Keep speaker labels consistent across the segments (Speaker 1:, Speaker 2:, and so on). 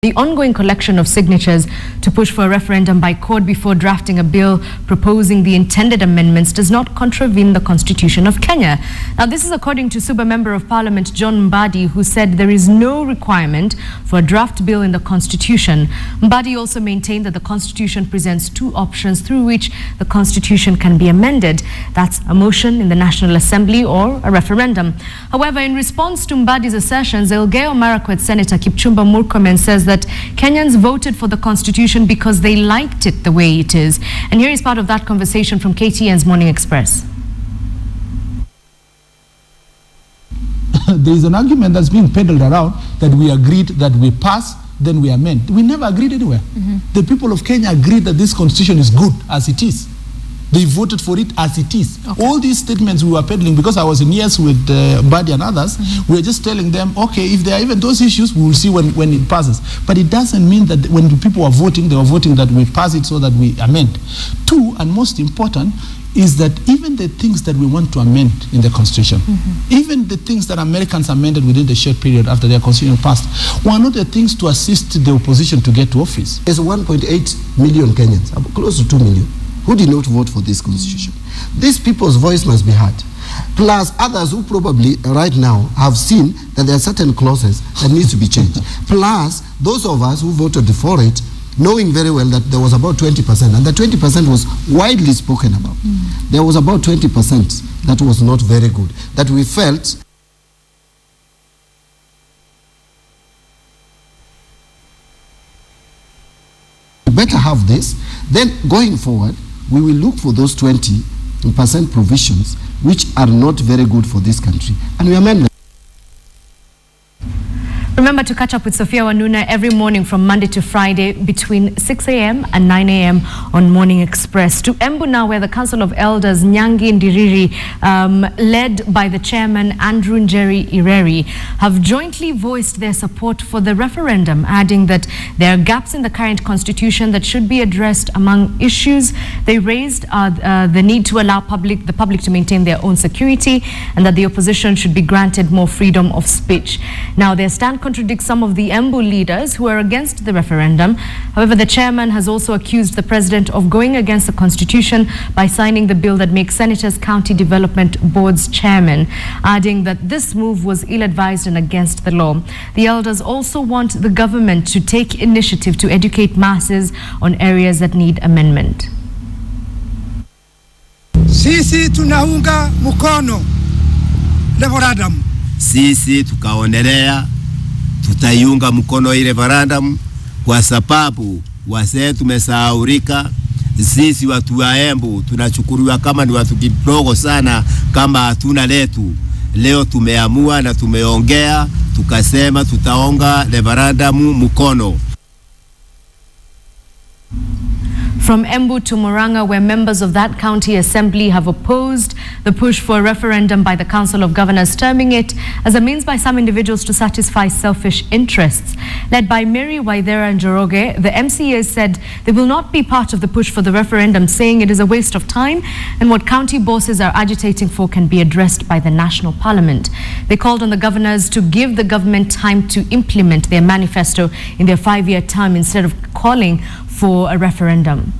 Speaker 1: The ongoing collection of signatures to push for a referendum by court before drafting a bill proposing the intended amendments does not contravene the Constitution of Kenya. Now, this is according to Suba Member of Parliament John Mbadi, who said there is no requirement for a draft bill in the Constitution. Mbadi also maintained that the Constitution presents two options through which the Constitution can be amended. That's a motion in the National Assembly or a referendum. However, in response to Mbadi's assertions, Elgeyo-Marakwet Senator Kipchumba Murkomen says that Kenyans voted for the Constitution because they liked it the way it is. And here is part of that conversation from KTN's Morning Express.
Speaker 2: There is an argument that's being peddled around that we agreed that we pass, then we amend. We never agreed anywhere. The people of Kenya agreed that this Constitution is good as it is. They voted for it as it is. Okay. All these statements we were peddling, because I was in years with Mbadi and others, we were just telling them, okay, if there are even those issues, we will see when it passes. But it doesn't mean that when the people were voting, they were voting that we pass it so that we amend. Two, and most important, is that even the things that we want to amend in the Constitution, even the things that Americans amended within the short period after their Constitution passed, were not the things to assist the opposition to get to office.
Speaker 3: There's 1.8 million Kenyans, close to 2 million, who did not vote for this Constitution. These people's voice must be heard. Plus others who probably right now have seen that there are certain clauses that need to be changed. Plus those of us who voted for it, knowing very well that there was about 20%, and the 20% was widely spoken about. There was about 20% that was not very good, that we felt better have this. Then going forward, we will look for those 20% provisions which are not very good for this country, and we amend them.
Speaker 1: Remember to catch up with Sophia Wanuna every morning from Monday to Friday between 6 a.m. and 9 a.m. on Morning Express. To Embu now, where the Council of Elders, Nyangi Ndiriri, led by the chairman, Andrew Njeri Ireri, have jointly voiced their support for the referendum, adding that there are gaps in the current constitution that should be addressed. Among issues they raised are the need to allow the public to maintain their own security, and that the opposition should be granted more freedom of speech. Now, their stand contradicts some of the Embu leaders who are against the referendum. However, the chairman has also accused the president of going against the constitution by signing the bill that makes senators county development boards chairman, adding that this move was ill-advised and against the law. The elders also want the government to take initiative to educate masses on areas that need amendment.
Speaker 4: Sisi tunaunga mkono referendum.
Speaker 5: Sisi tukaonelea tutaiunga mkono ile referendum kwa sababu wazee tumesahaulika. Sisi watu wa Embu tunachukuliwa kama ni watu kidogo sana, kama hatuna letu. Leo tumeamua na tumeongea, tukasema tutaunga referendum mkono.
Speaker 1: From Embu to Murang'a, where members of that county assembly have opposed the push for a referendum by the Council of Governors, terming it as a means by some individuals to satisfy selfish interests. Led by Mary Waithera Njoroge, the MCAs said they will not be part of the push for the referendum, saying it is a waste of time and what county bosses are agitating for can be addressed by the National Parliament. They called on the governors to give the government time to implement their manifesto in their 5-year term instead of calling for a referendum.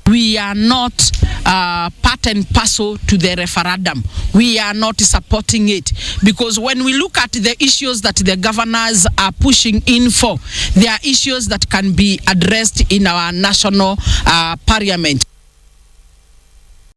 Speaker 6: We are not part and parcel to the referendum. We are not supporting it because when we look at the issues that the governors are pushing in for, they are issues that can be addressed in our national parliament.